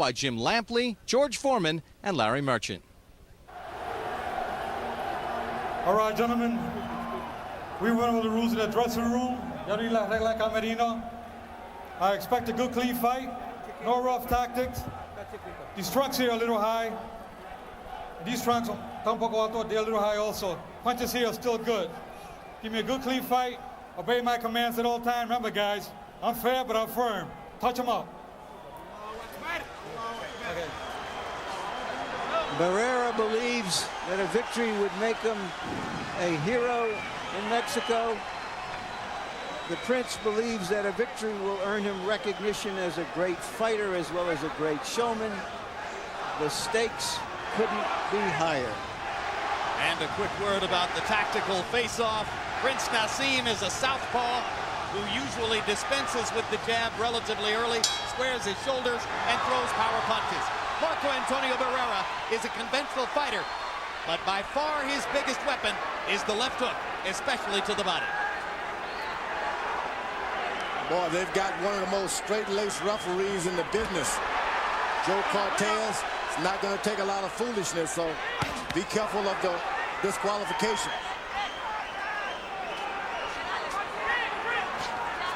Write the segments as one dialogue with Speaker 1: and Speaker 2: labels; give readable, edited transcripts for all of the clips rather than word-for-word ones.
Speaker 1: by Jim Lampley, George Foreman, and Larry Merchant.
Speaker 2: All right, gentlemen, we went over the rules of the dressing room. I expect a good, clean fight. No rough tactics. These trunks here are a little high. These trunks are un poco alto, they're a little high also. Punches here are still good. Give me a good, clean fight. Obey my commands at all times. Remember, guys, I'm fair, but I'm firm. Touch them up. Okay.
Speaker 3: Barrera believes that a victory would make him a hero in Mexico. The Prince believes that a victory will earn him recognition as a great fighter as well as a great showman. The stakes couldn't be higher.
Speaker 4: And a quick word about the tactical face-off. Prince Naseem is a southpaw who usually dispenses with the jab relatively early, squares his shoulders, and throws power punches. Marco Antonio Barrera is a conventional fighter, but by far his biggest weapon is the left hook, especially to the body.
Speaker 5: Boy, they've got one of the most straight-laced referees in the business. Joe Cortez. It's not going to take a lot of foolishness, so be careful of the disqualification.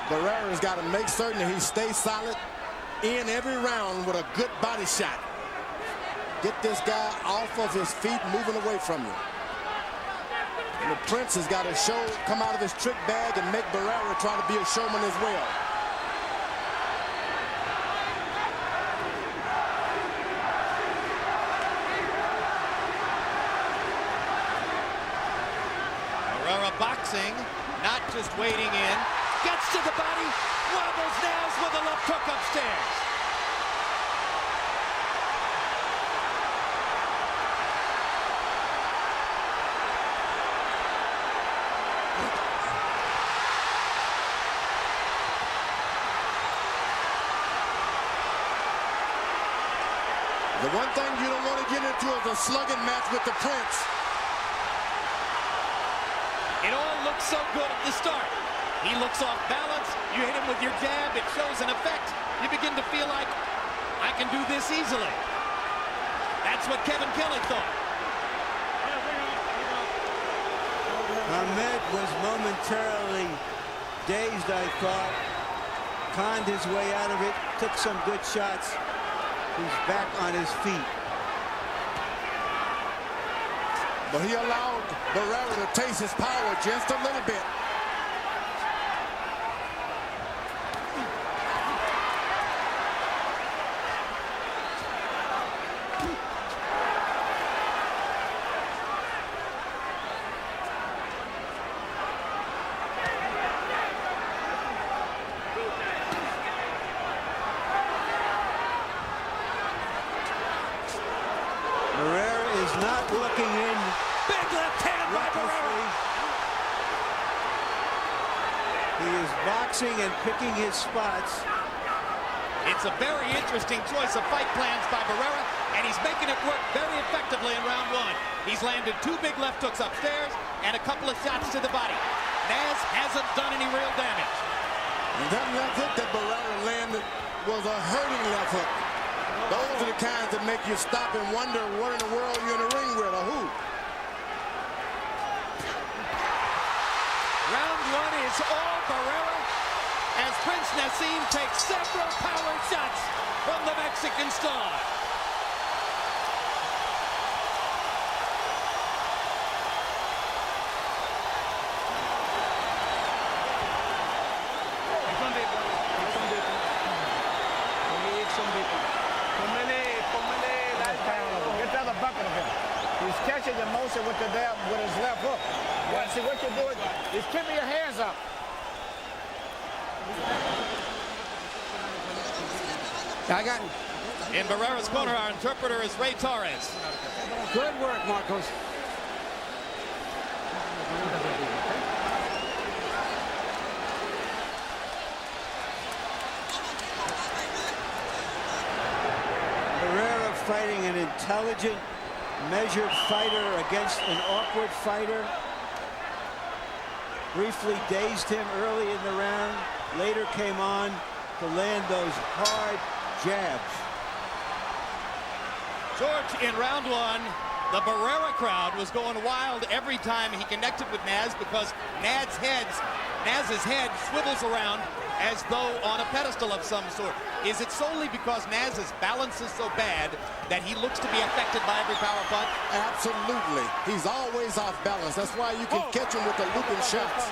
Speaker 5: Barrera's got to make certain that he stays solid in every round with a good body shot. Get this guy off of his feet, moving away from you. And the Prince has got to come out of his trick bag and make Barrera try to be a showman as well.
Speaker 4: Barrera boxing, not just waiting in. Gets to the body, wobbles nails with a left hook upstairs.
Speaker 5: The one thing you don't want to get into is a slugging match with the Prince.
Speaker 4: It all looks so good at the start. He looks off balance. You hit him with your jab. It shows an effect. You begin to feel like, I can do this easily. That's what Kevin Kelly thought.
Speaker 3: Ahmed was momentarily dazed, I thought. Conned his way out of it. Took some good shots. He's back on his feet.
Speaker 5: But he allowed Barrera to taste his power just a little bit.
Speaker 3: Barrera is not looking in.
Speaker 4: Big left hand by Barrera.
Speaker 3: He is boxing and picking his spots.
Speaker 4: It's a very interesting choice of fight plans by Barrera, and he's making it work very effectively in round one. He's landed 2 big left hooks upstairs and a couple of shots to the body. Naz hasn't done any real damage.
Speaker 5: And that left hook that Barrera landed was a hurting left hook. Those are the kinds that make you stop and wonder what in the world you're in the ring with, or who.
Speaker 4: Round one is all Barrera as Prince Naseem takes several power shots from the Mexican star.
Speaker 6: He's catching the motion with his left hook. Yeah, see what you're doing is keeping your hands up. I got him.
Speaker 4: In Barrera's corner, our interpreter is Ray Torres.
Speaker 6: Good work, Marcos.
Speaker 3: Barrera fighting an intelligent, measured fighter against an awkward fighter. Briefly dazed him early in the round. Later came on to land those hard jabs.
Speaker 4: George, in round one, the Barrera crowd was going wild every time he connected with Naz because Naz's head swivels around as though on a pedestal of some sort. Is it solely because Naz's balance is so bad that he looks to be affected by every power punch?
Speaker 5: Absolutely. He's always off balance. That's why you can catch him with the looping shots.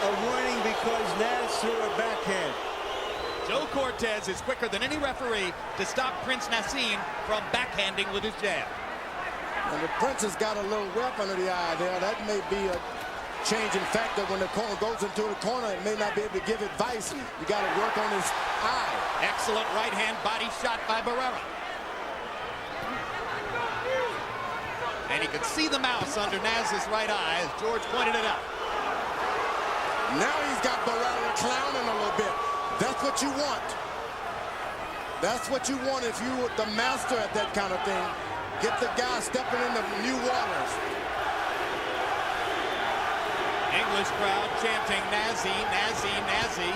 Speaker 3: A warning because Naz threw a backhand.
Speaker 4: Joe Cortez is quicker than any referee to stop Prince Naseem from backhanding with his jab.
Speaker 5: And the Prince has got a little whelp under the eye there. That may be a changing factor when the corner goes into the corner. It may not be able to give advice. You got to work on his eye.
Speaker 4: Excellent right hand body shot by Barrera. And he could see the mouse under Naz's right eye as George pointed it out.
Speaker 5: Now he's got Barrera clowning a little bit. That's what you want. That's what you want if you were the master at that kind of thing. Get the guy stepping into new waters.
Speaker 4: English crowd chanting Nazi, Nazi, Nazi.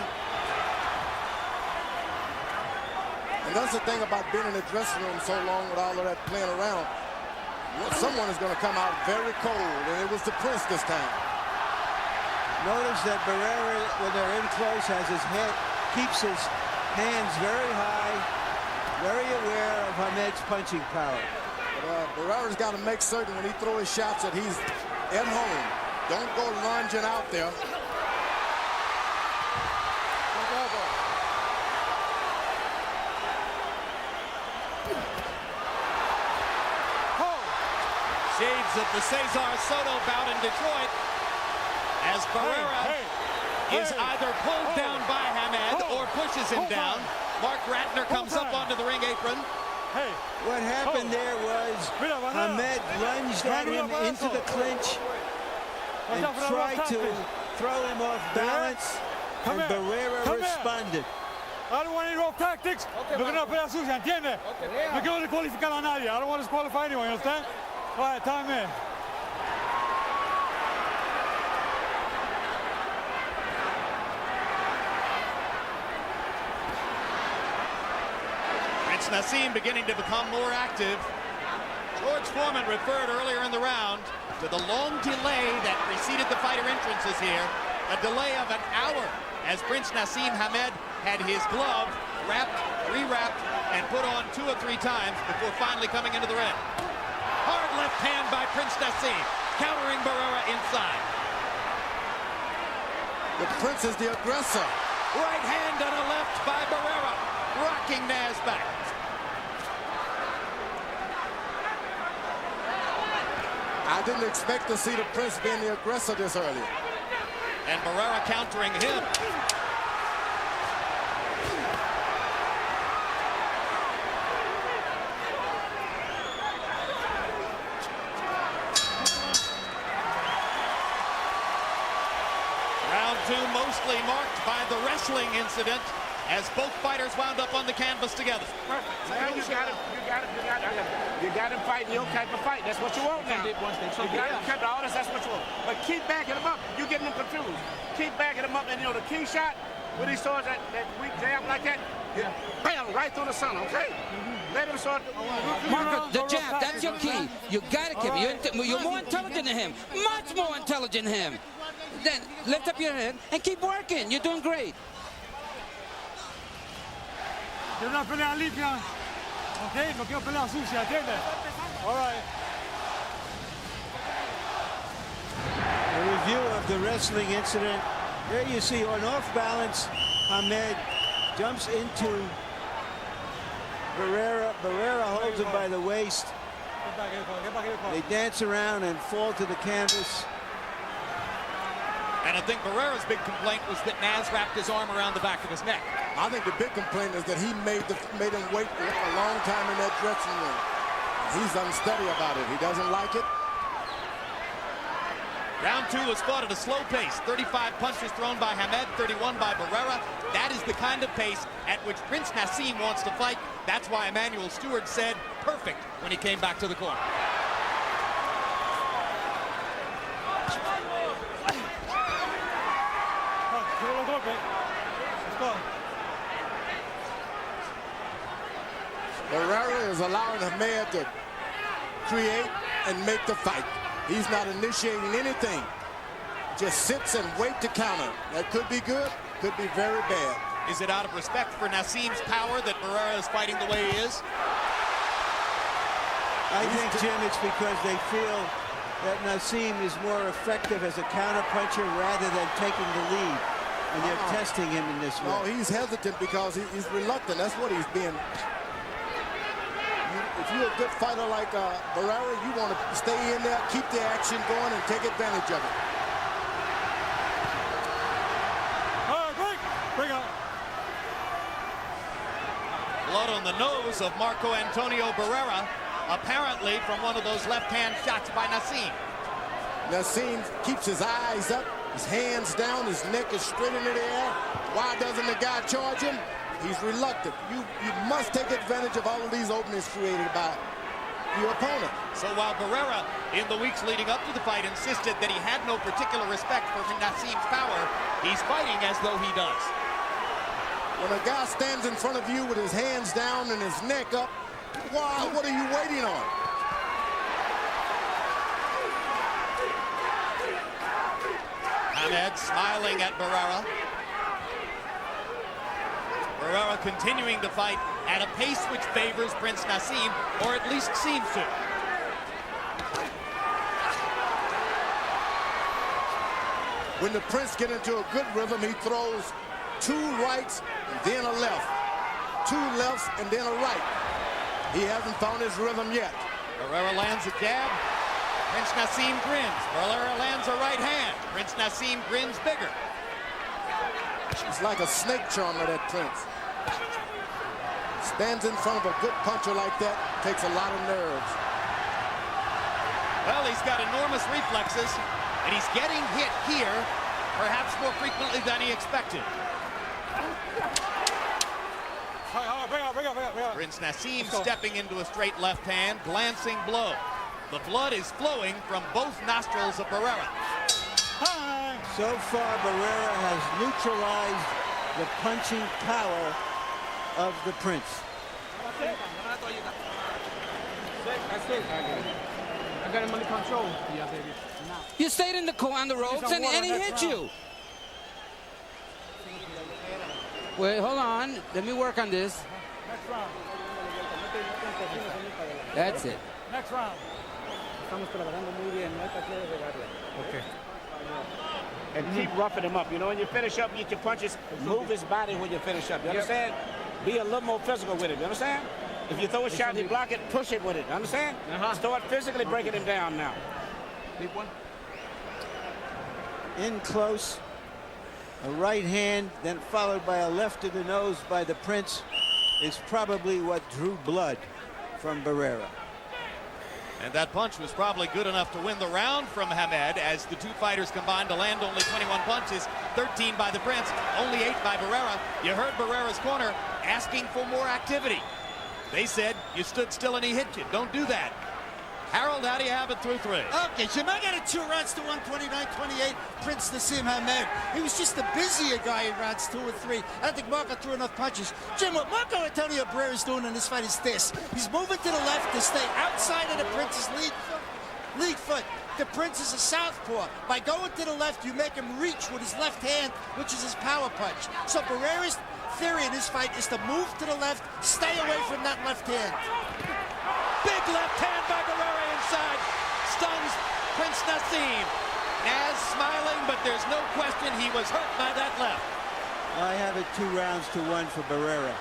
Speaker 5: And that's the thing about being in the dressing room so long with all of that playing around. Someone is going to come out very cold, and it was the Prince this time.
Speaker 3: Notice that Barrera, when they're in close, has his head, keeps his hands very high, very aware of Hamed's punching power.
Speaker 5: Barrera's got to make certain when he throws his shots that he's at home. Don't go lunging out there.
Speaker 4: Shades of the Cesar Soto bout in Detroit as Barrera is either pulled down by Hamed or pushes him down. Mark Ratner comes up onto the ring apron.
Speaker 3: What happened there was Hamed lunged at him into the clinch and tried to throw him off balance, and Barrera responded.
Speaker 2: I don't want any rough tactics. We're going to pelea sucia, ¿entiendes? No quiero descualificar a nadie. I don't want to disqualify anyone, you understand? All right, time in.
Speaker 4: Prince Naseem beginning to become more active. George Foreman referred earlier in the round to the long delay that preceded the fighter entrances here. A delay of an hour as Prince Naseem Hamed had his glove wrapped, rewrapped, and put on 2 or 3 times before finally coming into the ring. Hard left hand by Prince Naseem, countering Barrera inside.
Speaker 5: The Prince is the aggressor.
Speaker 4: Right hand on a left by Barrera, rocking Naz back.
Speaker 5: I didn't expect to see the Prince being the aggressor this early.
Speaker 4: And Barrera countering him. Round 2 mostly marked by the wrestling incident as both fighters wound up on the canvas together.
Speaker 6: Now you got him fighting your type of fight. That's what you want now. You got him cut all this, that's what you want. But keep backing him up. You're getting them confused. Keep backing him up, and you know the key shot with these swords that weak jab like that, bam, right through the sun, okay? Let him start.
Speaker 7: Marco, the jab, that's your key. You got to keep it. You're more intelligent than him. Much more intelligent than him. Then lift up your head and keep working. You're doing great.
Speaker 2: Quiero una pelea limpia, ¿ok? No quiero pelea sucia, ¿entiendes? All right.
Speaker 3: A review of the wrestling incident. There you see on off balance, Hamed jumps into Barrera. Barrera holds him by the waist. They dance around and fall to the canvas.
Speaker 4: And I think Barrera's big complaint was that Naz wrapped his arm around the back of his neck.
Speaker 5: I think the big complaint is that he made him wait a long time in that dressing room. He's unsteady about it. He doesn't like it.
Speaker 4: Round 2 was fought at a slow pace. 35 punches thrown by Hamed, 31 by Barrera. That is the kind of pace at which Prince Naseem wants to fight. That's why Emmanuel Stewart said perfect when he came back to the corner.
Speaker 5: Barrera is allowing Hamed to create and make the fight. He's not initiating anything. Just sits and wait to counter. That could be good, could be very bad.
Speaker 4: Is it out of respect for Naseem's power that Barrera is fighting the way he is?
Speaker 3: I think, Jim, it's because they feel that Naseem is more effective as a counterpuncher rather than taking the lead. And they're testing him in this way.
Speaker 5: No, he's hesitant because he's reluctant. That's what he's being. If you're a good fighter like Barrera, you want to stay in there, keep the action going, and take advantage of it.
Speaker 2: All right, bring up.
Speaker 4: Blood on the nose of Marco Antonio Barrera, apparently from one of those left-hand shots by Naseem.
Speaker 5: Naseem keeps his eyes up, his hands down, his neck is straight into the air. Why doesn't the guy charge him? He's reluctant. You must take advantage of all of these openings created by your opponent.
Speaker 4: So while Barrera, in the weeks leading up to the fight, insisted that he had no particular respect for Naseem's power, he's fighting as though he does.
Speaker 5: When a guy stands in front of you with his hands down and his neck up, why? What are you waiting on?
Speaker 4: Hamed smiling at Barrera. Barrera continuing to fight at a pace which favors Prince Naseem, or at least seems to.
Speaker 5: When the Prince gets into a good rhythm, he throws 2 rights and then a left. 2 lefts and then a right. He hasn't found his rhythm yet.
Speaker 4: Barrera lands a jab. Prince Naseem grins. Barrera lands a right hand. Prince Naseem grins bigger.
Speaker 5: It's like a snake charmer, that Prince. Stands in front of a good puncher like that, takes a lot of nerves.
Speaker 4: Well, he's got enormous reflexes, and he's getting hit here, perhaps more frequently than he expected.
Speaker 2: Bring up.
Speaker 4: Prince Naseem stepping into a straight left hand, glancing blow. The blood is flowing from both nostrils of Barrera.
Speaker 3: So far, Barrera has neutralized the punching power of the Prince.
Speaker 6: I got him under control.
Speaker 7: You stayed in the on the ropes and he hit you. Wait, hold on. Let me work on this.
Speaker 2: Next round.
Speaker 7: That's it.
Speaker 2: Next round.
Speaker 6: Okay. And keep roughing him up. You know, when you finish up, get your punches, move his body when you finish up. You understand? Be a little more physical with it. You understand? If you throw a shot and he block it, push it with it. You understand? Start physically breaking him down now.
Speaker 4: Big one.
Speaker 3: In close, a right hand, then followed by a left to the nose by the Prince, is probably what drew blood from Barrera.
Speaker 4: And that punch was probably good enough to win the round from Hamed, as the 2 fighters combined to land only 21 punches, 13 by the Prince, only 8 by Barrera. You heard Barrera's corner asking for more activity. They said, you stood still and he hit you. Don't do that. Harold, how do you have it through 3?
Speaker 8: Okay, Jim, I got it 2 rounds to 129-28. Prince Naseem Hamed. He was just the busier guy in rounds 2 and 3. I don't think Marco threw enough punches. Jim, what Marco Antonio Barrera is doing in this fight is this. He's moving to the left to stay outside of the Prince's lead foot. The Prince is a southpaw. By going to the left, you make him reach with his left hand, which is his power punch. So Barrera's theory in this fight is to move to the left, stay away from that left hand.
Speaker 4: Big left hand by Barrera inside. Stuns Prince Naseem. Naz smiling, but there's no question he was hurt by that left.
Speaker 3: I have it 2 rounds to 1 for Barrera.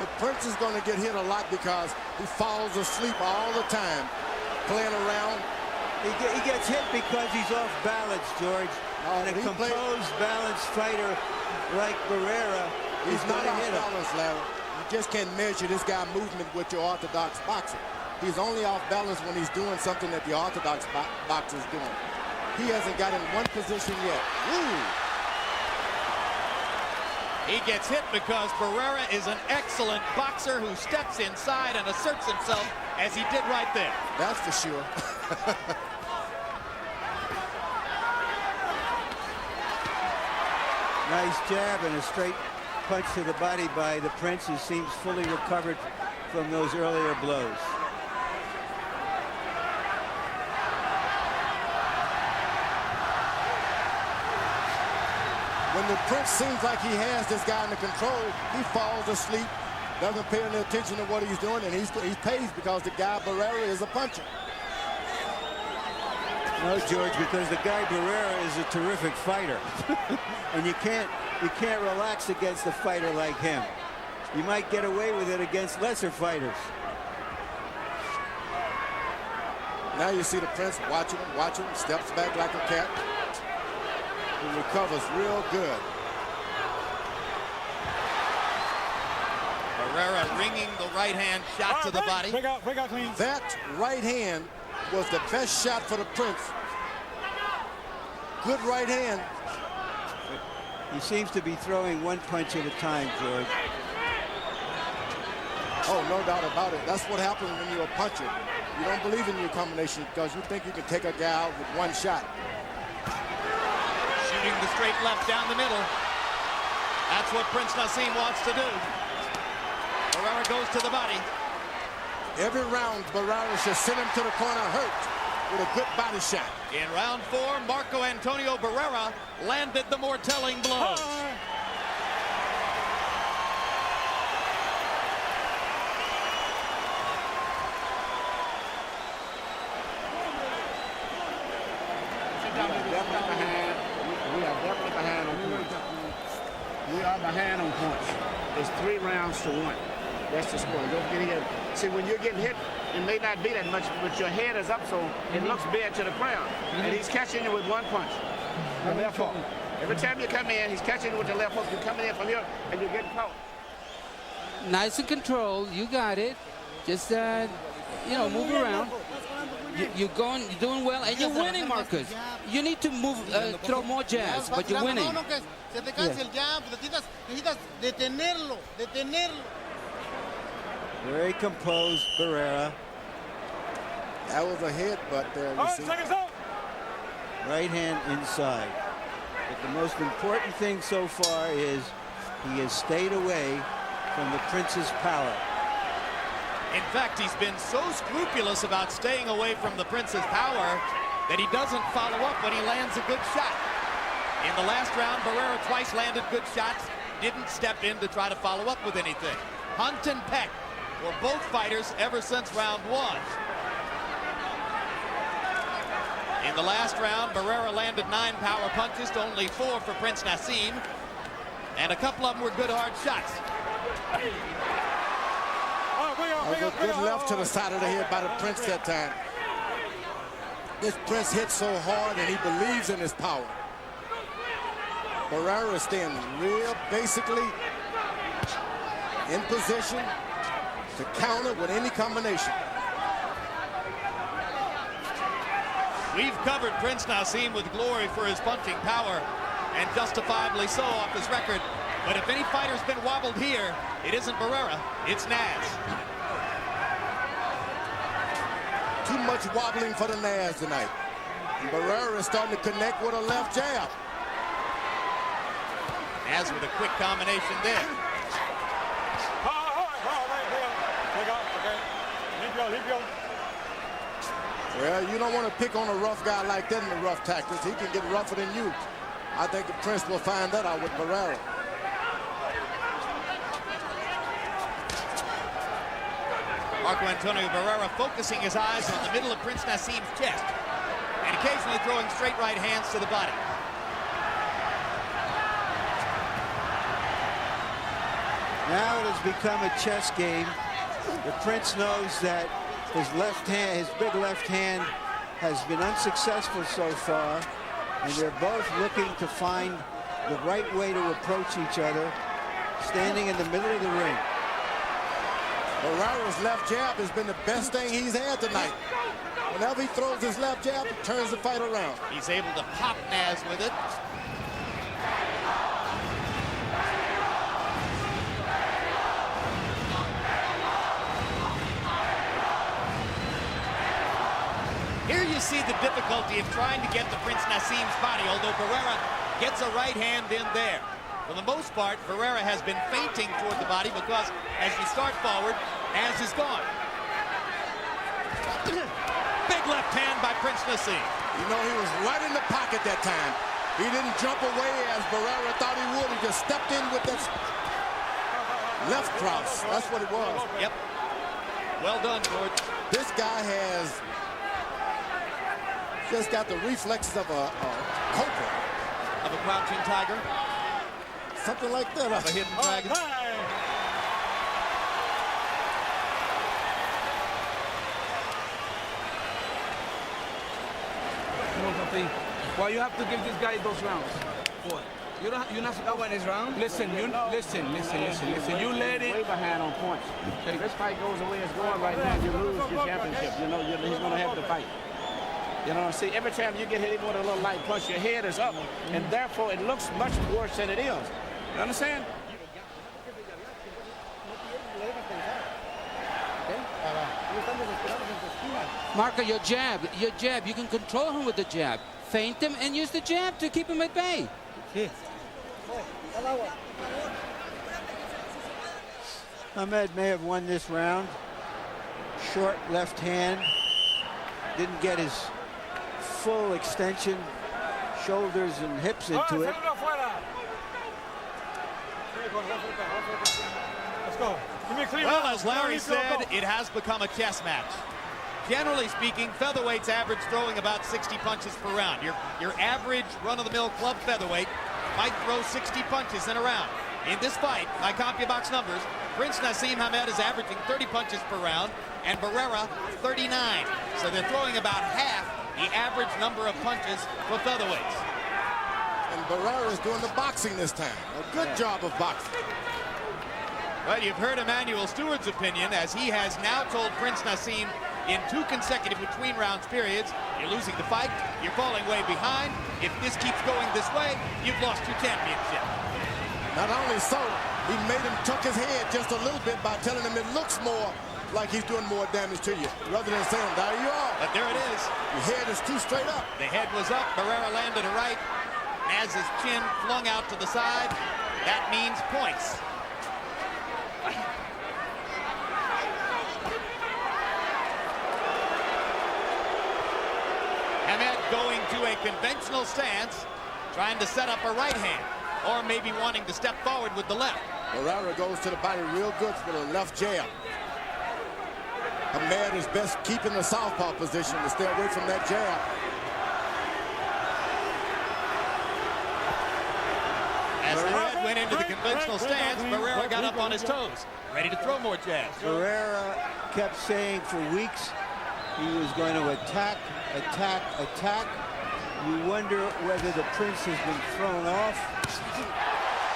Speaker 5: The Prince is going to get hit a lot because he falls asleep all the time, playing around.
Speaker 3: He gets hit because he's off balance, George. And a composed, balanced fighter like Barrera
Speaker 5: is not off
Speaker 3: hit him.
Speaker 5: balance, Larry. You just can't measure this guy's movement with your orthodox boxer. He's only off balance when he's doing something that the orthodox boxer is doing. He hasn't got in one position yet. Ooh.
Speaker 4: He gets hit because Barrera is an excellent boxer who steps inside and asserts himself, as he did right there.
Speaker 5: That's for sure.
Speaker 3: Nice jab and a straight punch to the body by the Prince, who seems fully recovered from those earlier blows.
Speaker 5: When the Prince seems like he has this guy under control, he falls asleep, doesn't pay any attention to what he's doing, and he's pays because the guy Barrera is a puncher.
Speaker 3: No, George, because the guy Barrera is a terrific fighter. And you can't relax against a fighter like him. You might get away with it against lesser fighters.
Speaker 5: Now you see the Prince watching him, steps back like a cat. He recovers real good.
Speaker 4: Barrera ringing the right hand shot to the body.
Speaker 2: Break out clean.
Speaker 5: That right hand was the best shot for the Prince. Good right hand.
Speaker 3: He seems to be throwing one punch at a time, George.
Speaker 5: Oh, no doubt about it. That's what happens when you're a puncher. You don't believe in your combination because you think you can take a guy out with one shot.
Speaker 4: Shooting the straight left down the middle. That's what Prince Naseem wants to do. Barrera goes to the body.
Speaker 5: Every round, Barrera should send him to the corner hurt with a good body shot.
Speaker 4: In round 4, Marco Antonio Barrera landed the more telling blows.
Speaker 6: We are definitely behind on points. We are behind on points. It's 3 rounds to 1. That's the score. Don't forget here. See, when you're getting hit, it may not be that much, but your head is up, so it looks bad to the crowd. And he's catching you with one punch. The left hook. Every time you come in, he's catching you with the left hook. You're coming in from here, and you're getting caught.
Speaker 7: Nice and controlled. You got it. Just, you know, move around. You're doing well, and you're winning, Marcus. You need to move, throw more jabs, but you're winning.
Speaker 3: Very composed, Barrera.
Speaker 5: That was a headbutt there.
Speaker 2: All right, seconds out.
Speaker 3: Right hand inside. But the most important thing so far is he has stayed away from the Prince's power.
Speaker 4: In fact, he's been so scrupulous about staying away from the Prince's power that he doesn't follow up when he lands a good shot. In the last round, Barrera twice landed good shots, didn't step in to try to follow up with anything. Hunt and peck for both fighters ever since round 1. In the last round, Barrera landed 9 power punches to only 4 for Prince Naseem, and a couple of them were good hard shots.
Speaker 5: A good left to the side of the head by the Prince that time. This Prince hits so hard and he believes in his power. Barrera is staying real basically in position to counter with any combination.
Speaker 4: We've covered Prince Naseem with glory for his punching power, and justifiably so off his record. But if any fighter's been wobbled here, it isn't Barrera, it's Naz.
Speaker 5: Too much wobbling for the Naz tonight. And Barrera is starting to connect with a left jab.
Speaker 4: Naz with a quick combination there.
Speaker 5: Well, you don't want to pick on a rough guy like that in the rough tactics. He can get rougher than you. I think the Prince will find that out with Barrera.
Speaker 4: Marco Antonio Barrera focusing his eyes on the middle of Prince Naseem's chest and occasionally throwing straight right hands to the body.
Speaker 3: Now it has become a chess game. The Prince knows that his left hand, his big left hand, has been unsuccessful so far, and they're both looking to find the right way to approach each other, standing in the middle of the ring.
Speaker 5: Barrera's left jab has been the best thing he's had tonight. Whenever he throws his left jab, it turns the fight around.
Speaker 4: He's able to pop Naz with it. Here you see the difficulty of trying to get to Prince Naseem's body, although Barrera gets a right hand in there. For the most part, Barrera has been feinting toward the body because as you start forward, as is gone. Big left hand by Prince Naseem.
Speaker 5: You know, he was right in the pocket that time. He didn't jump away as Barrera thought he would. He just stepped in with that left cross. That's what it was.
Speaker 4: Yep. Well done, George.
Speaker 5: This guy has just got the reflexes of a cobra.
Speaker 4: Of a crouching tiger.
Speaker 5: Something like that.
Speaker 4: Of a hidden dragon.
Speaker 9: Why you have to give this guy those rounds? What? You're not supposed to win his round. Listen. You let it.
Speaker 6: Way behind on points. If this fight goes the way it's going right now, you lose your championship. You know, he's going to have to fight. You know, see, every time you get hit even with a little light punch, your head is up, and therefore it looks much worse than it is. You understand?
Speaker 7: Marco, your jab, you can control him with the jab. Feint him and use the jab to keep him at bay.
Speaker 3: Hamed may have won this round. Short left hand. Didn't get his full extension, shoulders and hips into it.
Speaker 2: Let's go.
Speaker 4: Well, as Larry said, it has become a chess match. Generally speaking, featherweights average throwing about 60 punches per round. Your average run-of-the-mill club featherweight might throw 60 punches in a round. In this fight, by CompuBox numbers, Prince Naseem Hamed is averaging 30 punches per round, and Barrera 39. So they're throwing about half the average number of punches for featherweights.
Speaker 5: And Barrera is doing the boxing this time. A good job of boxing.
Speaker 4: Well, you've heard Emmanuel Stewart's opinion, as he has now told Prince Naseem in 2 consecutive between rounds periods, you're losing the fight, you're falling way behind. If this keeps going this way, you've lost your championship.
Speaker 5: Not only so, he made him tuck his head just a little bit by telling him it looks more like he's doing more damage to you, rather than saying, there you are.
Speaker 4: But there it is.
Speaker 5: Your head is too straight up.
Speaker 4: The head was up, Barrera landed a right. As his chin flung out to the side, that means points. Hamed going to a conventional stance, trying to set up a right hand, or maybe wanting to step forward with the left.
Speaker 5: Barrera goes to the body real good with a left jab. Hamed is best keeping the southpaw position to stay away from that jab.
Speaker 4: As the head went into the conventional stance, Barrera got up on his toes, ready to throw more jabs.
Speaker 3: Barrera kept saying for weeks he was going to attack. You wonder whether the Prince has been thrown off.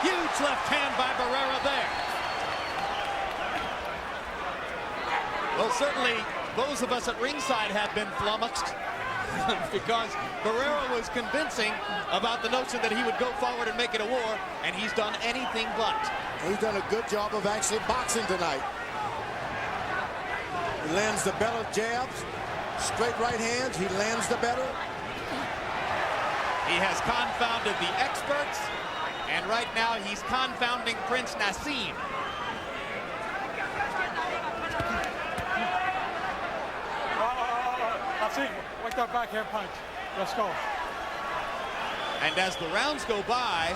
Speaker 4: Huge left hand by Barrera there. Well, certainly those of us at ringside have been flummoxed because Barrera was convincing about the notion that he would go forward and make it a war, and he's done anything but.
Speaker 5: He's done a good job of actually boxing tonight. He lands the better jabs, straight right hands, he lands the better.
Speaker 4: He has confounded the experts, and right now he's confounding Prince Naseem.
Speaker 2: Naseem, wake that backhand punch. Let's go.
Speaker 4: And as the rounds go by,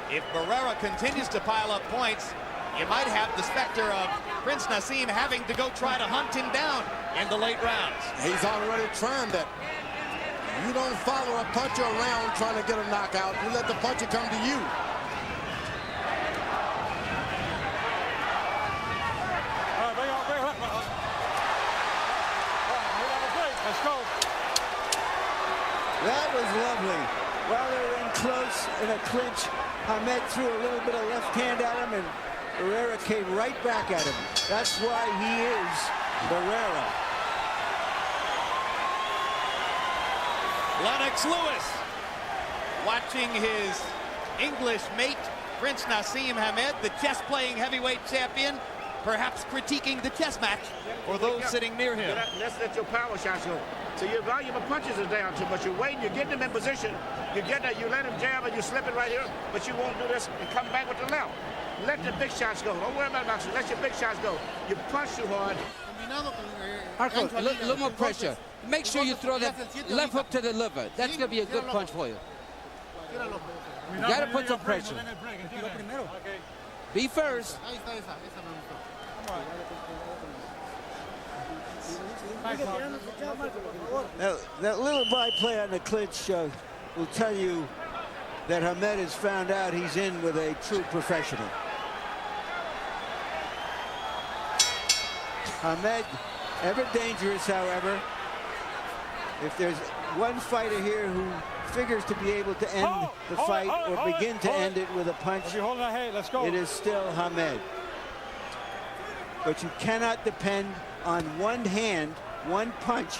Speaker 4: if Barrera continues to pile up points, you might have the specter of Prince Naseem having to go try to hunt him down in the late rounds.
Speaker 5: He's already trying that. You don't follow a puncher around trying to get a knockout. You let the puncher come to you.
Speaker 2: Let's go.
Speaker 3: That was lovely. While they were in close in a clinch, Hamed threw a little bit of left hand at him, and Barrera came right back at him. That's why he is Barrera.
Speaker 4: Lennox Lewis watching his English mate, Prince Naseem Hamed, the chess-playing heavyweight champion, perhaps critiquing the chess match or those sitting near him.
Speaker 6: Let's let your power shots go. So your volume of punches is down too much. You're waiting, you're getting them in position. You get that, you let him jab and you slip it right here, but you won't do this and come back with the left. Let the big shots go. Don't worry about boxing. Let your big shots go. You punch too hard.
Speaker 7: Marco, a little more pressure. Make sure you throw that left hook to the liver. That's going to be a good punch for you. You got to put some pressure. Be first.
Speaker 3: Now, that little by-play on the clinch will tell you that Hamed has found out he's in with a true professional. Hamed, ever dangerous, however. If there's one fighter here who figures to be able to end the fight or begin to end it with a punch, it is still Hamed. But you cannot depend on one hand, one punch,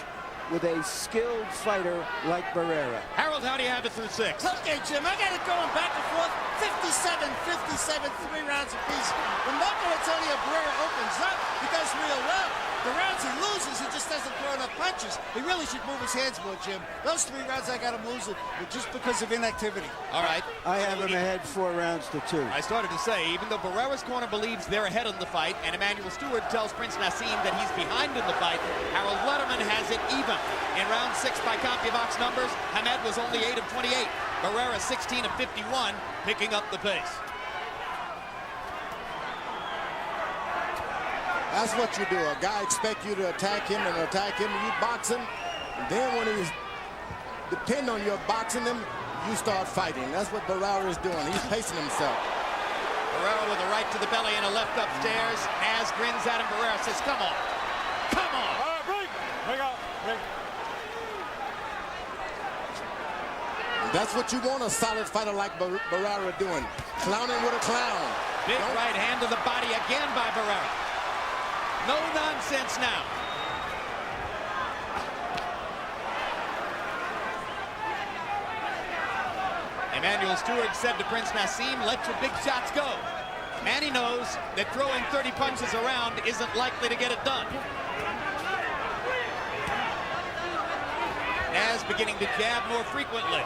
Speaker 3: with a skilled fighter like Barrera.
Speaker 4: Harold, how do you have it through 6?
Speaker 8: Okay, Jim, I got it going back and forth. 57, 3 rounds apiece. When Marco Antonio Barrera opens up, he does real well. The rounds he loses, he just doesn't throw enough punches. He really should move his hands more, Jim. Those 3 rounds I got him losing, but just because of inactivity.
Speaker 4: All right.
Speaker 3: I have him ahead 4 rounds to 2.
Speaker 4: I started to say, even though Barrera's corner believes they're ahead in the fight, and Emmanuel Stewart tells Prince Naseem that he's behind in the fight, Harold Letterman has it even. In round 6 by CompuBox numbers, Hamed was only 8 of 28. Barrera 16 of 51, picking up the pace.
Speaker 5: That's what you do. A guy expects you to attack him and you box him. And then when he's depend on your boxing him, you start fighting. That's what Barrera is doing. He's pacing himself.
Speaker 4: Barrera with a right to the belly and a left upstairs. Naz grins at him. Barrera says, come on. Come on.
Speaker 2: All right, break. Break out. Break.
Speaker 5: That's what you want a solid fighter like Barrera doing. Clowning with a clown.
Speaker 4: Big right hand to the body again by Barrera. No nonsense now. Emmanuel Stewart said to Prince Naseem, let your big shots go. Manny knows that throwing 30 punches around isn't likely to get it done. Naz beginning to jab more frequently.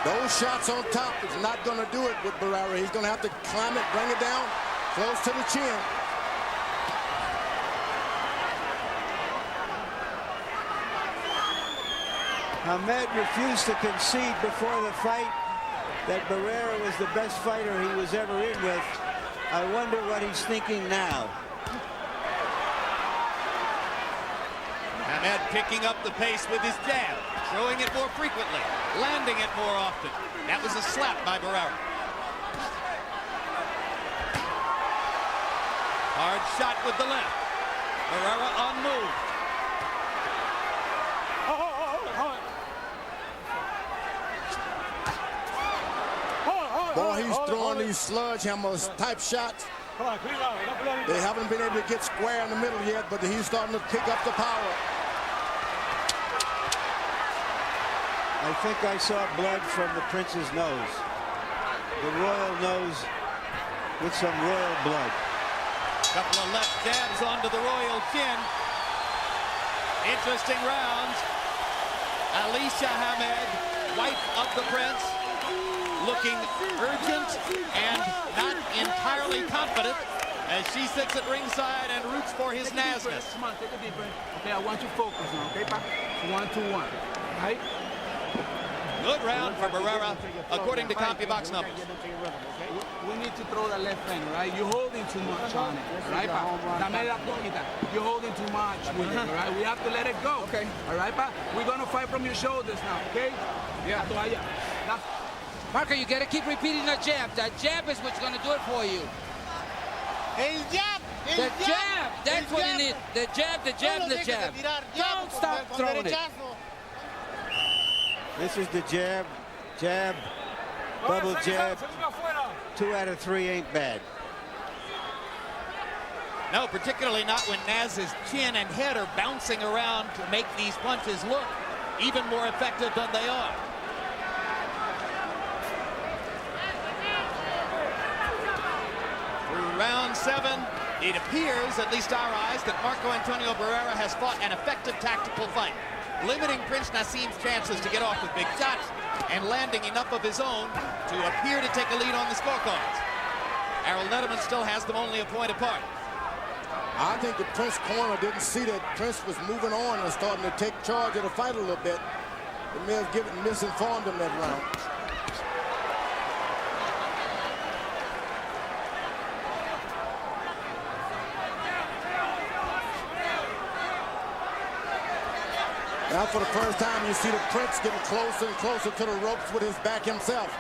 Speaker 5: Those shots on top is not going to do it with Barrera. He's going to have to climb it, bring it down, close to the chin.
Speaker 3: Hamed refused to concede before the fight that Barrera was the best fighter he was ever in with. I wonder what he's thinking now.
Speaker 4: Hamed picking up the pace with his jab, throwing it more frequently, landing it more often. That was a slap by Barrera. Hard shot with the left. Barrera unmoved.
Speaker 5: Boy, he's throwing these sledgehammers type shots. They haven't been able to get square in the middle yet, but he's starting to pick up the power.
Speaker 3: I think I saw blood from the prince's nose. The royal nose with some royal blood.
Speaker 4: Couple of left jabs onto the royal chin. Interesting rounds. Alicia Hamed, wife of the prince, looking urgent and not entirely confident as she sits at ringside and roots for his Nasness.
Speaker 9: Come on, take a deep breath. Okay, I want you focused now, okay, Pa? 1-2-1, right?
Speaker 4: Good round for Barrera, according to CompuBox numbers.
Speaker 9: We need to throw the left hand, right? You're holding too much on it, right, Pa? Dame la poquita. You're holding too much with it, all right? We have to let it go. Okay. All right, Pa? We're going to fight from your shoulders now, okay? Yeah.
Speaker 7: Marco, you got to keep repeating that jab. That jab is what's going to do it for you.
Speaker 8: El jab!
Speaker 7: The jab! That's what you need. The jab, the jab, the jab. Don't stop throwing it.
Speaker 3: This is the jab, jab, double jab. 2 out of 3 ain't bad.
Speaker 4: No, particularly not when Naz's chin and head are bouncing around to make these punches look even more effective than they are. Round 7. It appears, at least our eyes, that Marco Antonio Barrera has fought an effective tactical fight, limiting Prince Naseem's chances to get off with big shots and landing enough of his own to appear to take a lead on the scorecards. Harold Netterman still has them only a point apart.
Speaker 5: I think the Prince corner didn't see that Prince was moving on and starting to take charge of the fight a little bit. It may have misinformed him that round. Now for the first time you see the Prince getting closer and closer to the ropes with his back himself.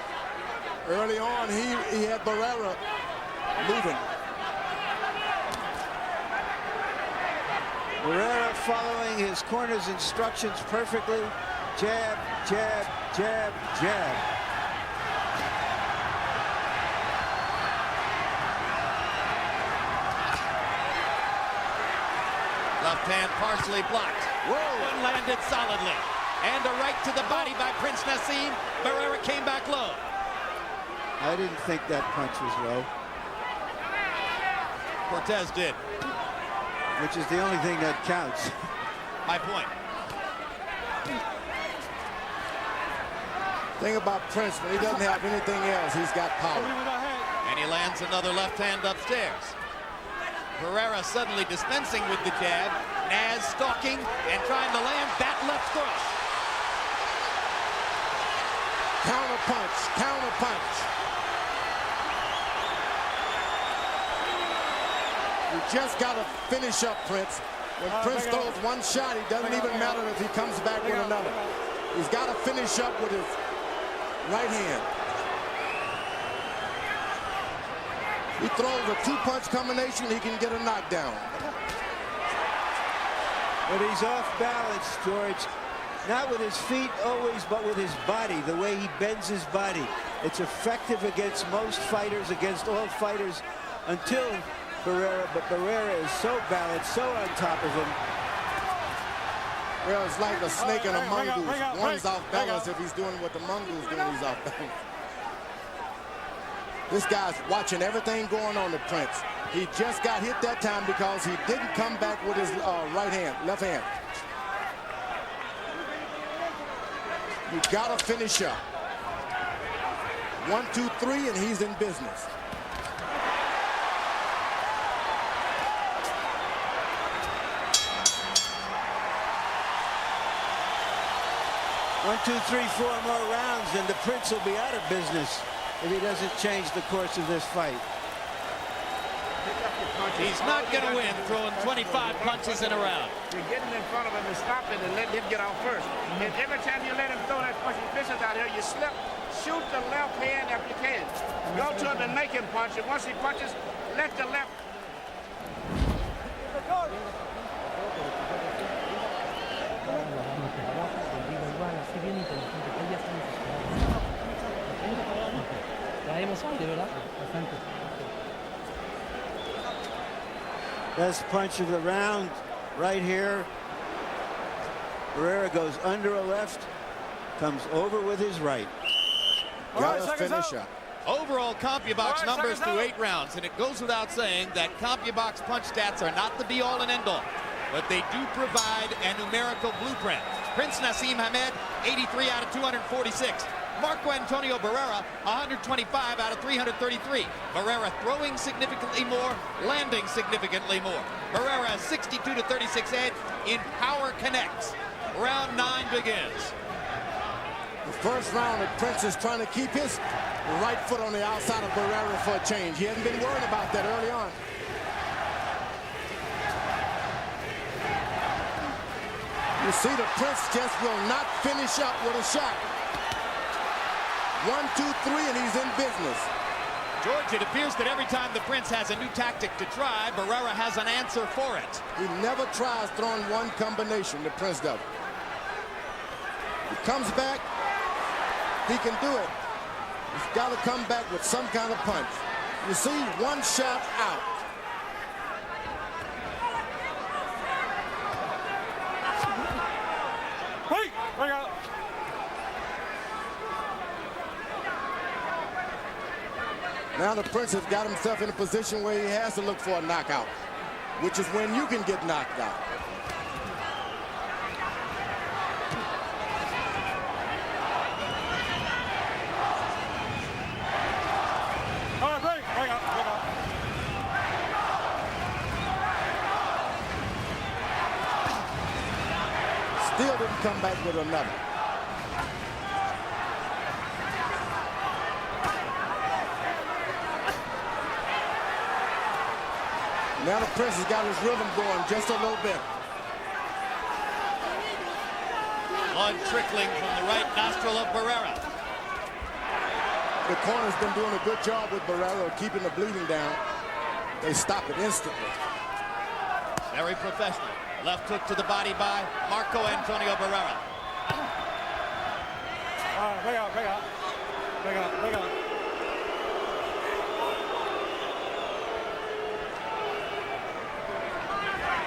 Speaker 5: Early on he had Barrera moving.
Speaker 3: Barrera following his corner's instructions perfectly. Jab, jab, jab, jab.
Speaker 4: Left hand partially blocked.
Speaker 3: Whoa!
Speaker 4: One landed solidly. And a right to the body by Prince Naseem. Barrera came back low.
Speaker 3: I didn't think that punch was low.
Speaker 4: Cortez did.
Speaker 3: Which is the only thing that counts.
Speaker 4: My point.
Speaker 5: Thing about Prince, when he doesn't have anything else, he's got power.
Speaker 4: And he lands another left hand upstairs. Barrera suddenly dispensing with the jab. Naz stalking and trying to land that left cross.
Speaker 5: Counter punch, counter punch. You just got to finish up Prince. When Prince throws one shot, it doesn't even matter if he comes back with another. He's got to finish up with his right hand. He throws a two-punch combination, he can get a knockdown.
Speaker 3: But he's off balance, George. Not with his feet always, but with his body, the way he bends his body. It's effective against most fighters, against all fighters, until Barrera, but Barrera is so balanced, so on top of him.
Speaker 5: Well, it's like a snake and a mongoose. One's off balance. If he's doing what the mongoose doing, he's off balance. This guy's watching everything going on to Prince. He just got hit that time because he didn't come back with his left hand. You gotta finish up. 1, 2, 3, and he's in business.
Speaker 3: One, 2, 3, 4 more rounds, and the Prince will be out of business if he doesn't change the course of this fight.
Speaker 4: He's not going to win throwing 25 punches in a round.
Speaker 6: You're getting in front of him and stopping and letting him get out first. And every time you let him throw that punch, he fishes out here, you slip, shoot the left hand if you can. Go to him and make him punch, and once he punches, let the left.
Speaker 3: Best punch of the round right here. Barrera goes under a left, comes over with his right.
Speaker 5: Gotta finish up.
Speaker 4: Overall CompuBox numbers through 8 rounds, and it goes without saying that CompuBox punch stats are not the be-all and end-all, but they do provide a numerical blueprint. Prince Naseem Hamed, 83 out of 246. Marco Antonio Barrera, 125 out of 333. Barrera throwing significantly more, landing significantly more. Barrera 62 to 36 edge in power connects. Round 9 begins.
Speaker 5: The first round, the Prince is trying to keep his right foot on the outside of Barrera for a change. He hadn't been worried about that early on. You see, the Prince just will not finish up with a shot. 1, 2, 3, and he's in business.
Speaker 4: George, it appears that every time the Prince has a new tactic to try, Barrera has an answer for it.
Speaker 5: He never tries throwing one combination, the Prince does. He comes back, he can do it. He's got to come back with some kind of punch. You see, one shot out.
Speaker 2: Hey, bring out.
Speaker 5: Now the Prince has got himself in a position where he has to look for a knockout, which is when you can get knocked out.
Speaker 2: All right, break out.
Speaker 5: Still didn't come back with another. Now the Prince has got his rhythm going just a little bit.
Speaker 4: Blood trickling from the right nostril of Barrera.
Speaker 5: The corner's been doing a good job with Barrera of keeping the bleeding down. They stop it instantly.
Speaker 4: Very professional. Left hook to the body by Marco Antonio Barrera.
Speaker 2: All right, break out.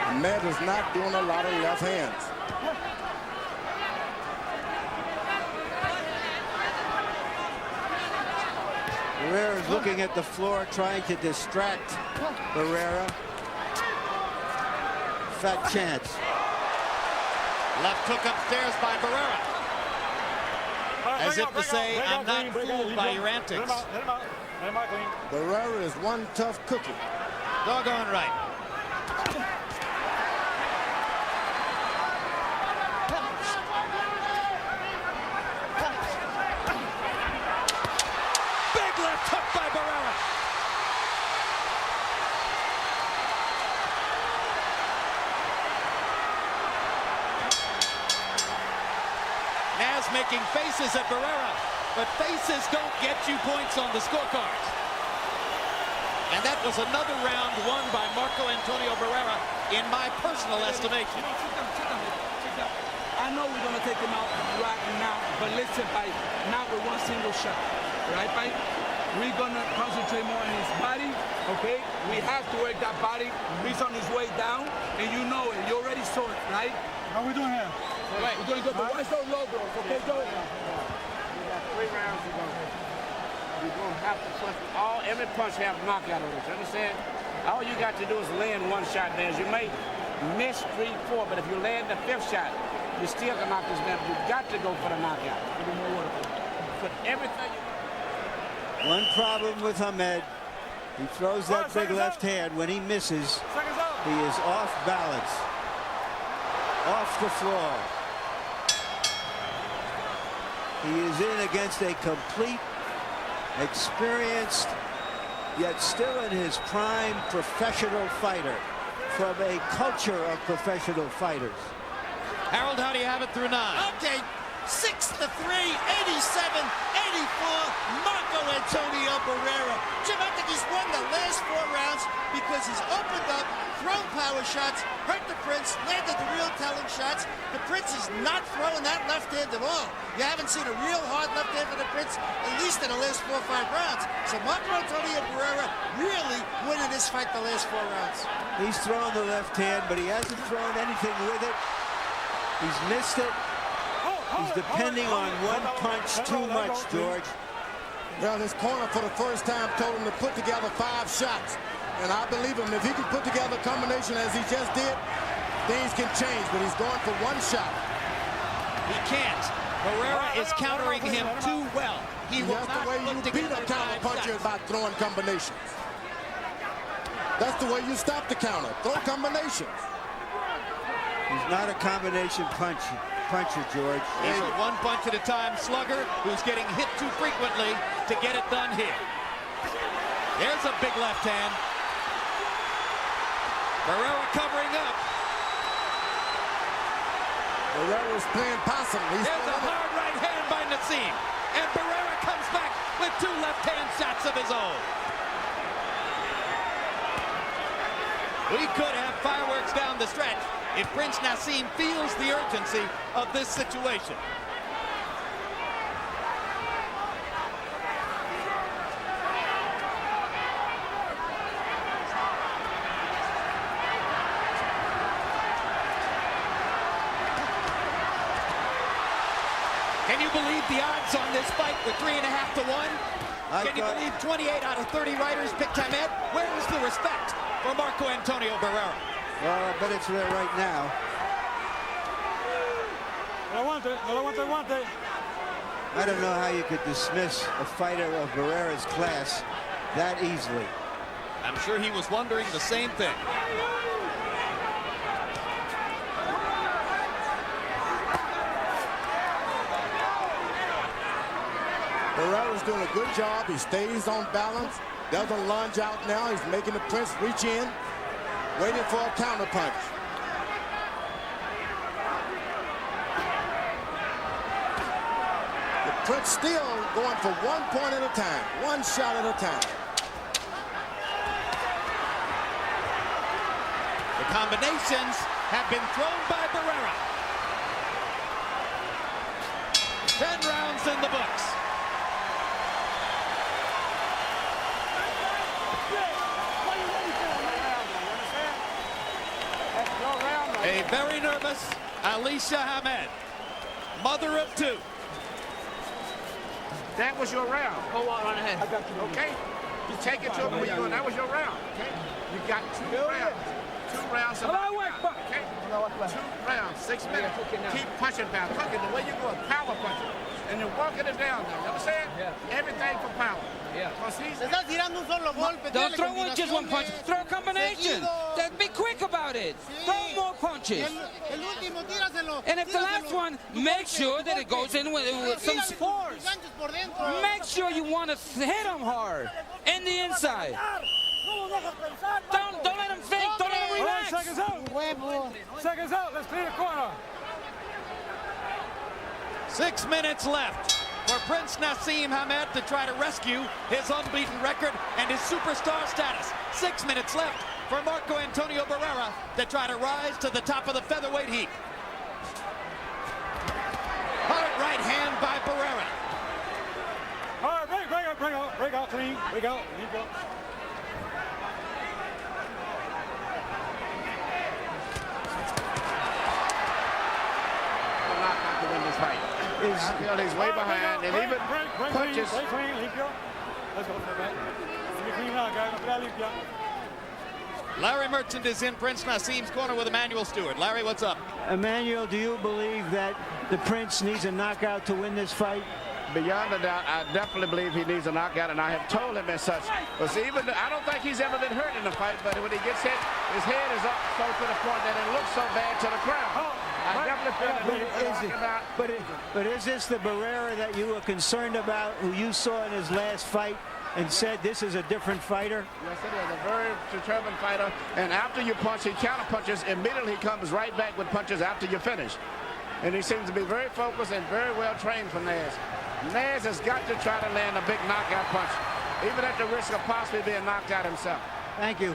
Speaker 5: Ahmed is not doing a lot of left hands.
Speaker 3: Barrera is looking at the floor, trying to distract Barrera. Fat chance.
Speaker 4: Left hook upstairs by Barrera. As if to say, I'm not fooled by your antics.
Speaker 2: Hit him out.
Speaker 5: Barrera is one tough cookie.
Speaker 4: Doggone right. Big left hook by Barrera. Naz making faces at Barrera, but faces don't get you points on the scorecard. And that was another round won by Marco Antonio Barrera, in my personal estimation.
Speaker 9: Sit down. I know we're gonna take him out right now, but listen, Pai, not with one single shot, right, Pai? We're gonna concentrate more on his body, okay? We have to work that body. He's on his way down, and you know it. You already saw it, right?
Speaker 2: How we doing here?
Speaker 9: Right. We're doing good, but watch those low blows, okay, Joe?
Speaker 6: We got 3 rounds to go. You're going to have to punch. Every punch have knockout on it. You understand? All you got to do is land one shot, man. You may miss 3, 4, but if you land the 5th shot, you still can knock this man. You got to go for the knockout. Put everything you...
Speaker 3: One problem with Ahmed, he throws that big left hand. When he misses, he is off balance, off the floor. He is in against a complete, experienced, yet still in his prime professional fighter from a culture of professional fighters.
Speaker 4: Harold, how do you have it through 9?
Speaker 8: Okay, 6-3, 87-84, Marco Antonio Barrera. Jim, I think he's won the last 4 rounds because he's opened up, thrown power shots, hurt the Prince, landed the real telling shots. The Prince is not throwing that left hand at all. You haven't seen a real hard left hand for the Prince, at least in the last 4 or 5 rounds. So Marco Antonio Barrera really winning this fight the last 4 rounds.
Speaker 3: He's thrown the left hand, but he hasn't thrown anything with it. He's missed it. He's depending on one punch too much, George.
Speaker 5: Well, his corner for the first time told him to put together 5 shots. And I believe him. If he can put together a combination as he just did, things can change. But he's going for 1 shot.
Speaker 4: He can't. Barrera is countering him too well. He will
Speaker 5: That's
Speaker 4: not
Speaker 5: the way
Speaker 4: put
Speaker 5: you beat
Speaker 4: together
Speaker 5: a counter
Speaker 4: 5
Speaker 5: puncher
Speaker 4: shots.
Speaker 5: by throwing combinations. That's the way you stop the counter. Throw combinations.
Speaker 3: He's not a combination puncher, George.
Speaker 4: He's a 1 punch at a time slugger who's getting hit too frequently to get it done here. There's a big left hand. Barrera covering up.
Speaker 5: Barrera's playing possum.
Speaker 4: There's a hard right hand by Naseem. And Barrera comes back with 2 left-hand shots of his own. We could have fireworks down the stretch if Prince Naseem feels the urgency of this situation. Can you believe the odds on this fight were 3.5 to 1? Can you believe 28 out of 30 writers picked Hamed? Where is the respect for Marco Antonio Barrera?
Speaker 3: Well, I bet it's there right now. I don't know how you could dismiss a fighter of Barrera's class that easily.
Speaker 4: I'm sure he was wondering the same thing.
Speaker 5: Barrera's doing a good job. He stays on balance, doesn't lunge out now. He's making the Prince reach in, waiting for a counter punch. The Prince still going for 1 point at a time, 1 shot at a time.
Speaker 4: The combinations have been thrown by Barrera. 10 rounds in the books. A very nervous Alicia Hamed, mother of 2.
Speaker 6: That was your round.
Speaker 7: Hold on, run ahead.
Speaker 6: Okay? You take it to him where you're going. That was your round. Okay? You got 2 rounds. 2 rounds of knockout. Okay? 2 rounds, 6 minutes. Keep punching down, cooking the way you're going, power punching. And you're walking it down now. You understand? Yeah. Everything for power. Yeah.
Speaker 7: Don't throw just one punch. Throw a combination. Be quick about it. Throw more punches. And if the last one, make sure that it goes in with some force. Make sure you want to hit him hard in the inside. Don't let him think. Don't let him relax.
Speaker 2: Seconds out. Seconds out. Let's clear the corner.
Speaker 4: 6 minutes left for Prince Naseem Hamed to try to rescue his unbeaten record and his superstar status. 6 minutes left for Marco Antonio Barrera to try to rise to the top of the featherweight heap. Hard right hand by Barrera.
Speaker 2: All right, break out, clean, break out.
Speaker 6: Not to win this fight. I feel he's way behind, and even punches.
Speaker 2: Let's go for that. Let me clean out, guys.
Speaker 4: Larry Merchant is in Prince Naseem's corner with Emmanuel Stewart. Larry, what's up?
Speaker 3: Emmanuel, do you believe that the Prince needs a knockout to win this fight?
Speaker 6: Beyond a doubt, I definitely believe he needs a knockout, and I have told him as such. But see, I don't think he's ever been hurt in a fight, but when he gets hit, his head is up so to the point that it looks so bad to the crowd. I definitely feel that
Speaker 3: but is this the Barrera that you were concerned about, who you saw in his last fight and said this is a different fighter?
Speaker 6: Yes, it is. A very determined fighter. And after you punch, he counter punches. Immediately he comes right back with punches after you finish. And he seems to be very focused and very well trained for Naz. Naz has got to try to land a big knockout punch, even at the risk of possibly being knocked out himself.
Speaker 3: Thank you.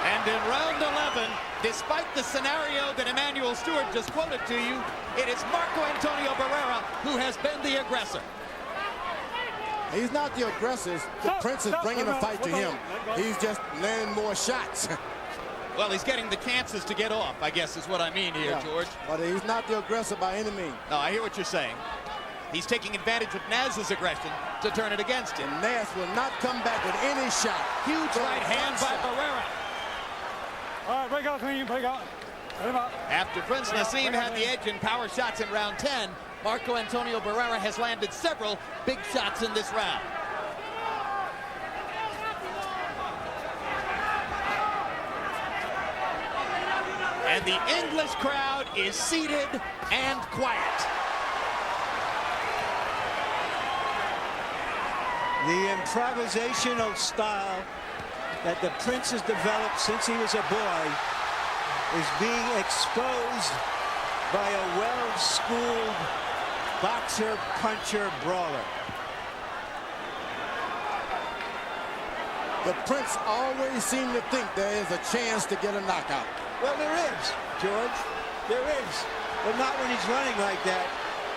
Speaker 4: And in round 11, despite the scenario that Emmanuel Stewart just quoted to you, it is Marco Antonio Barrera who has been the aggressor.
Speaker 5: He's not the aggressor. The Prince is bringing the fight to him. He's just landing more shots.
Speaker 4: Well, he's getting the chances to get off, I guess is what I mean here, George.
Speaker 5: But he's not the aggressor by any means.
Speaker 4: No, I hear what you're saying. He's taking advantage of Naz's aggression to turn it against him.
Speaker 5: And Naz will not come back with any shot.
Speaker 4: Huge right hand by Barrera.
Speaker 2: All right, break out, clean, break out.
Speaker 4: After Prince Naseem had the edge in power shots in round 10, Marco Antonio Barrera has landed several big shots in this round. And the English crowd is seated and quiet.
Speaker 3: The improvisational style that the Prince has developed since he was a boy is being exposed by a well-schooled boxer, puncher, brawler.
Speaker 5: The Prince always seemed to think there is a chance to get a knockout.
Speaker 3: Well, there is, George. There is. But not when he's running like that.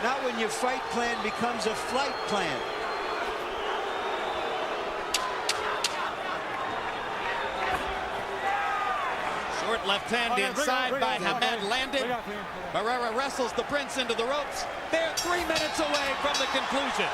Speaker 3: Not when your fight plan becomes a flight plan.
Speaker 4: Short left hand inside by Hamed landed. Barrera wrestles the Prince into the ropes. They're 3 minutes away from the conclusion.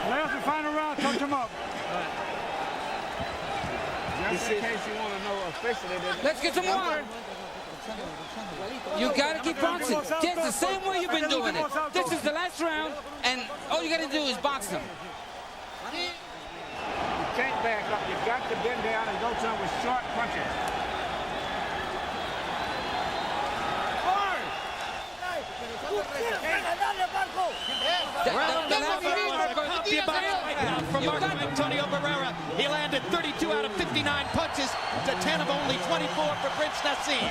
Speaker 2: Last and final round, touch him up.
Speaker 6: Just in case you want to know officially.
Speaker 7: Let's get some more. You got to keep boxing. Just the same way you've been doing it. This is the last round, and all you got to do is box them.
Speaker 6: You can't back up. You've got to bend down and go to him with short punches.
Speaker 4: From Marco Antonio Barrera. He landed 32 out of 59 punches to 10 of only 24 for Prince Naseem.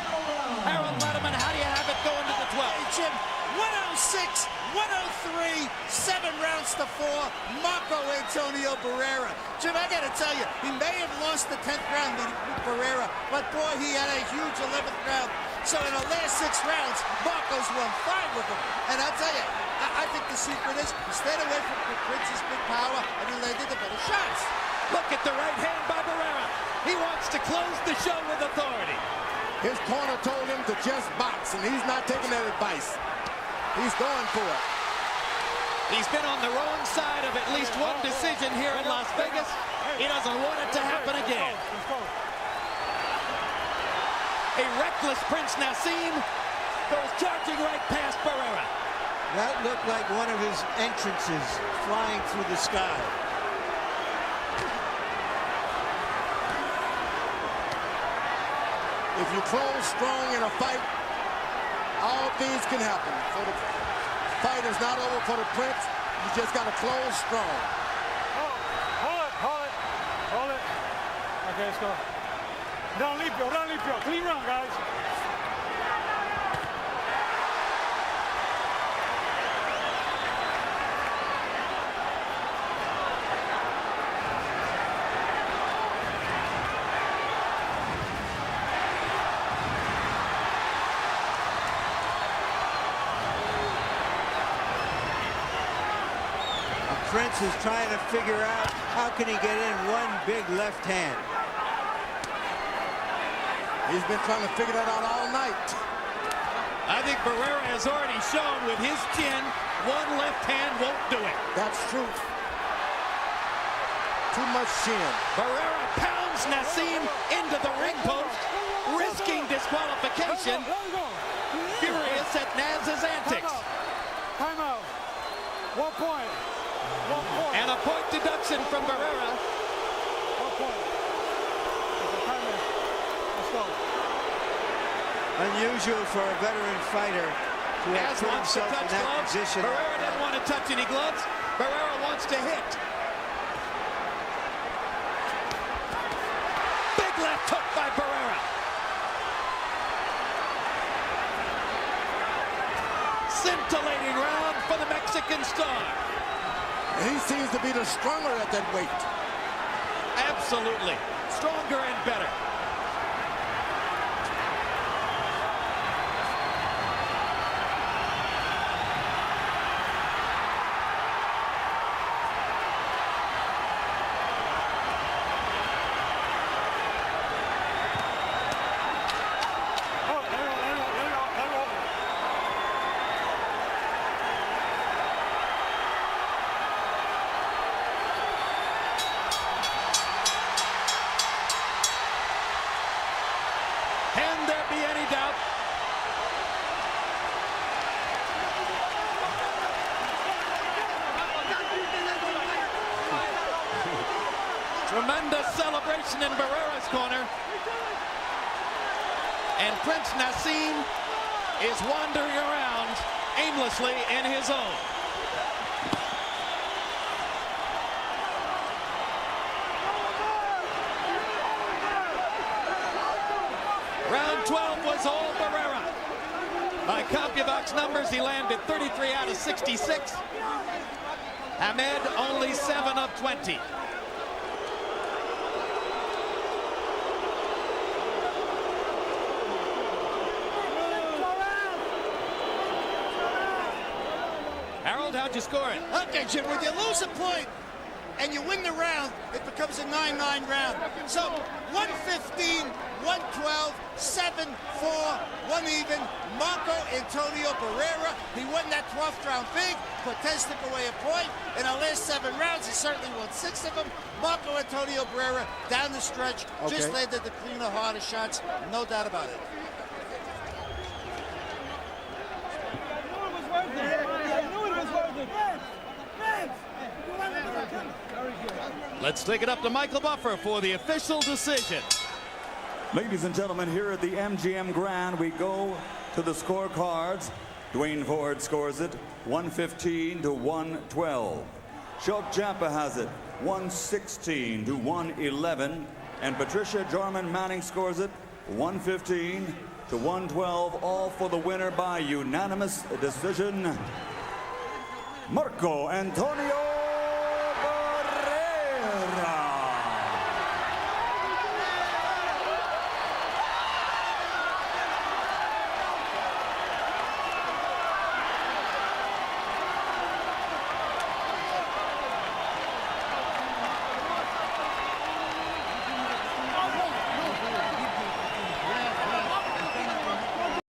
Speaker 4: Harold Letterman, how do you have it going to the 12th?
Speaker 8: Hey, Jim, 106, 103, 7 rounds to 4, Marco Antonio Barrera. Jim, I got to tell you, he may have lost the 10th round with Barrera, but boy, he had a huge 11th round. So in the last 6 rounds, Marco's won 5 with him. And I'll tell you, I think the secret is he stayed away from Prince's big power and he landed the better shots.
Speaker 4: Look at the right hand by Barrera. He wants to close the show with authority.
Speaker 5: His corner told him to just box, and he's not taking that advice. He's going for it.
Speaker 4: He's been on the wrong side of at least one decision here in Las Vegas. He doesn't want it to happen again. A reckless Prince Naseem goes charging right past Barrera.
Speaker 3: That looked like one of his entrances flying through the sky.
Speaker 5: If you close strong in a fight, all things can happen. So the fight is not over for the Prince. You just got to close strong.
Speaker 2: Hold it. Okay, let's go. Run limpio. Clean run, guys.
Speaker 3: Prince is trying to figure out how can he get in one big left hand.
Speaker 5: He's been trying to figure that out all night.
Speaker 4: I think Barrera has already shown with his chin, one left hand won't do it.
Speaker 5: That's true. Too much chin.
Speaker 4: Barrera pounds Naseem into the ring post, risking disqualification. Furious at Naz's antics.
Speaker 2: Time out. 1 point. 1 point.
Speaker 4: And a point deduction from Barrera.
Speaker 2: 1 point. Let's go.
Speaker 3: Unusual for a veteran fighter to have
Speaker 4: Naz
Speaker 3: put
Speaker 4: wants to
Speaker 3: himself in
Speaker 4: touch
Speaker 3: that
Speaker 4: gloves.
Speaker 3: position.
Speaker 4: Barrera doesn't want to touch any gloves. Barrera wants to hit. Big left hook by Barrera. Scintillating round for the Mexican star.
Speaker 5: And he seems to be the stronger at that weight.
Speaker 4: Absolutely. Stronger and better. Can there be any doubt? Tremendous celebration in Barrera's corner. And Prince Naseem is wandering around aimlessly in his own. Round 12 was all Barrera. By CompuBox numbers, he landed 33 out of 66. Hamed only 7 of 20. Harold, how'd you score it?
Speaker 8: Okay, Jim, when you lose a point and you win the round, it becomes a 9-9 round. So 115, 112, 7-4, 1 even. Marco Antonio Barrera, he won that 12th round big. Cortez took away a point. In our last 7 rounds, he certainly won 6 of them. Marco Antonio Barrera down the stretch, just landed the cleaner, harder shots, no doubt about it.
Speaker 4: Let's take it up to Michael Buffer for the official decision.
Speaker 10: Ladies and gentlemen, here at the MGM Grand, we go to the scorecards. Dwayne Ford scores it 115 to 112. Shulk Jampa has it 116 to 111. And Patricia Jarman Manning scores it 115 to 112. All for the winner by unanimous decision, Marco Antonio